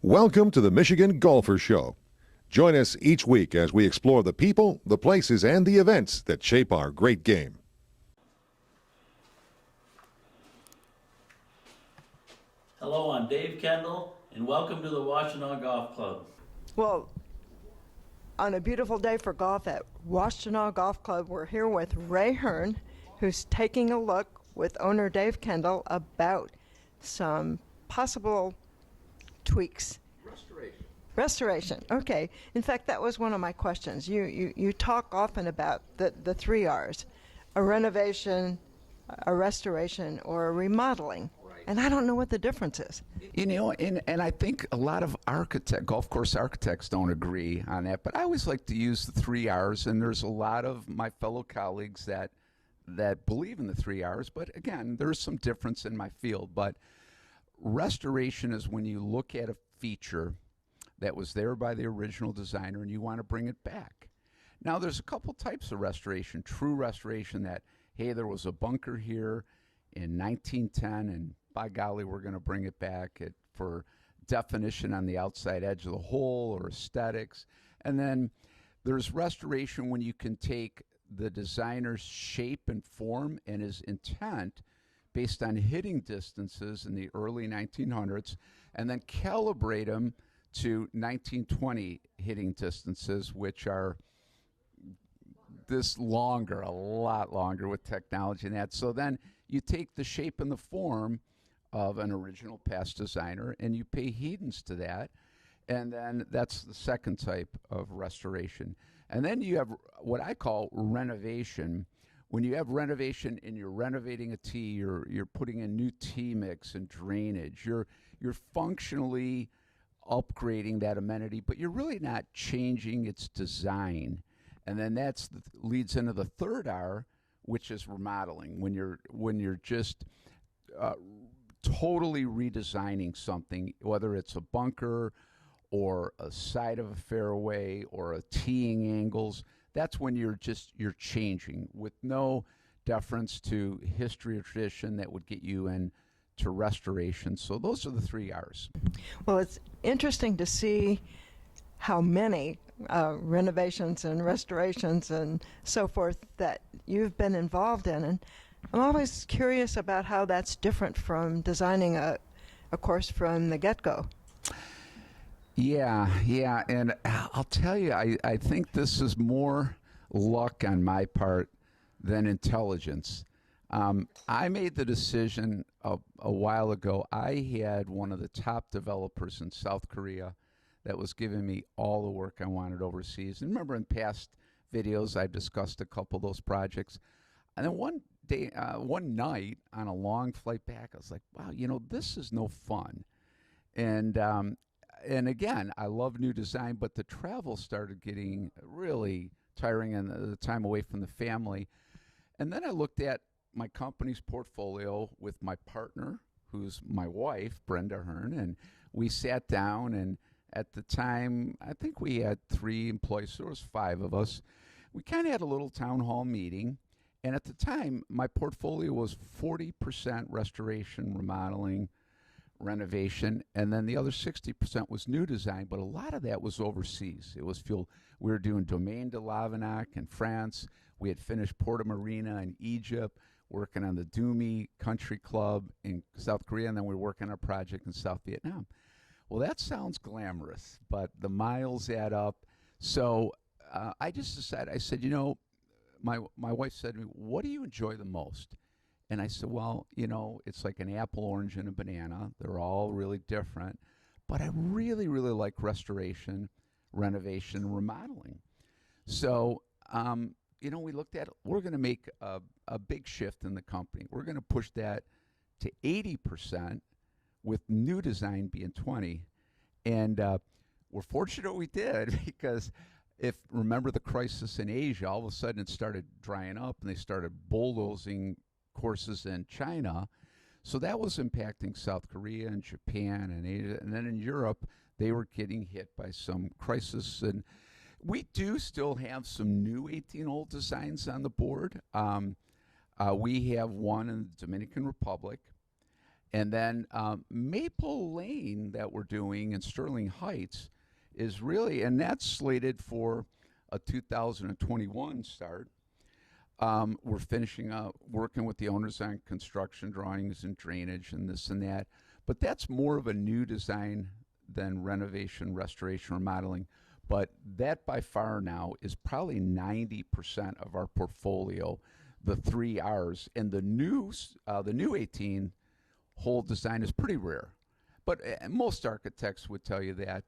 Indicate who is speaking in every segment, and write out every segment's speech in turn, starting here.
Speaker 1: Welcome to the Michigan Golfer Show. Join us each week as we explore the people, the places, and the events that shape our great game.
Speaker 2: Hello, I'm Dave Kendall, and welcome to the Washtenaw Golf Club.
Speaker 3: Well, on a beautiful day for golf at Washtenaw Golf Club, we're here with Ray Hearn, who's taking a look with owner Dave Kendall about some possible tweaks. Restoration. Okay. In fact, that was one of my questions. You talk often about the three R's: a renovation, a restoration, or a remodeling. Right. And I don't know what the difference is.
Speaker 4: You know, and I think a lot of golf course architects don't agree on that, but I always like to use the three R's, and there's a lot of my fellow colleagues that believe in the three R's, but again, there's some difference in my field. But restoration is when you look at a feature that was there by the original designer and you want to bring it back. Now, there's a couple types of restoration. True restoration that, hey, there was a bunker here in 1910, and by golly, we're going to bring it back for definition on the outside edge of the hole or aesthetics. And then there's restoration when you can take the designer's shape and form and his intent based on hitting distances in the early 1900s and then calibrate them to 1920 hitting distances, which are this longer, a lot longer with technology and that. So then you take the shape and the form of an original past designer and you pay heedance to that. And then that's the second type of restoration. And then you have what I call renovation. When you have renovation and you're renovating a tee, you're putting in new tee mix and drainage. You're functionally upgrading that amenity, but you're really not changing its design. And then that's leads into the third R, which is remodeling. When you're just totally redesigning something, whether it's a bunker or a side of a fairway or a teeing angles, that's when you're changing with no deference to history or tradition that would get you into restoration. So those are the three R's.
Speaker 3: Well, it's interesting to see how many renovations and restorations and so forth that you've been involved in. And I'm always curious about how that's different from designing a course from the get-go.
Speaker 4: Yeah, and I'll tell you, I think this is more luck on my part than intelligence. I made the decision a while ago. I had one of the top developers in South Korea that was giving me all the work I wanted overseas. And remember in past videos, I've discussed a couple of those projects. And then one night on a long flight back, I was like, wow, this is no fun. And again, I love new design, but the travel started getting really tiring and the time away from the family. And then I looked at my company's portfolio with my partner, who's my wife, Brenda Hearn, and we sat down, and at the time, I think we had 3 employees, so there was 5 of us. We kind of had a little town hall meeting, and at the time, my portfolio was 40% restoration, remodeling, renovation, and then the other 60% was new design, but a lot of that was overseas. It was fuel. We were doing Domaine de Lavanac in France. We had finished Porta Marina in Egypt, working on the Dumi Country Club in South Korea, and then we were working on a project in South Vietnam. Well, that sounds glamorous, but the miles add up. So I just decided, I said, my wife said to me, what do you enjoy the most? And I said, well, it's like an apple, orange, and a banana. They're all really different. But I really, really like restoration, renovation, remodeling. So, we looked at, we're going to make a big shift in the company. We're going to push that to 80% with new design being 20. And we're fortunate we did because remember the crisis in Asia, all of a sudden it started drying up and they started bulldozing courses in China. So that was impacting South Korea and Japan and Asia. And then in Europe, they were getting hit by some crisis. And we do still have some new 18-hole designs on the board. We have one in the Dominican Republic. And then Maple Lane that we're doing in Sterling Heights is really, and that's slated for a 2021 start. We're finishing up working with the owners on construction drawings and drainage and this and that. But that's more of a new design than renovation, restoration, remodeling. But that by far now is probably 90% of our portfolio, the 3 R's. And the new 18-hole design is pretty rare. But most architects would tell you that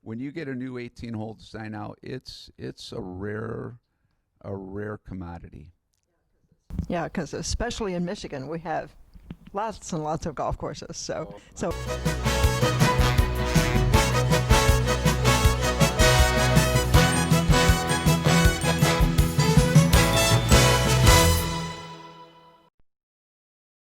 Speaker 4: when you get a new 18-hole design out, it's a rare commodity.
Speaker 3: Yeah, because especially in Michigan, we have lots and lots of golf courses. So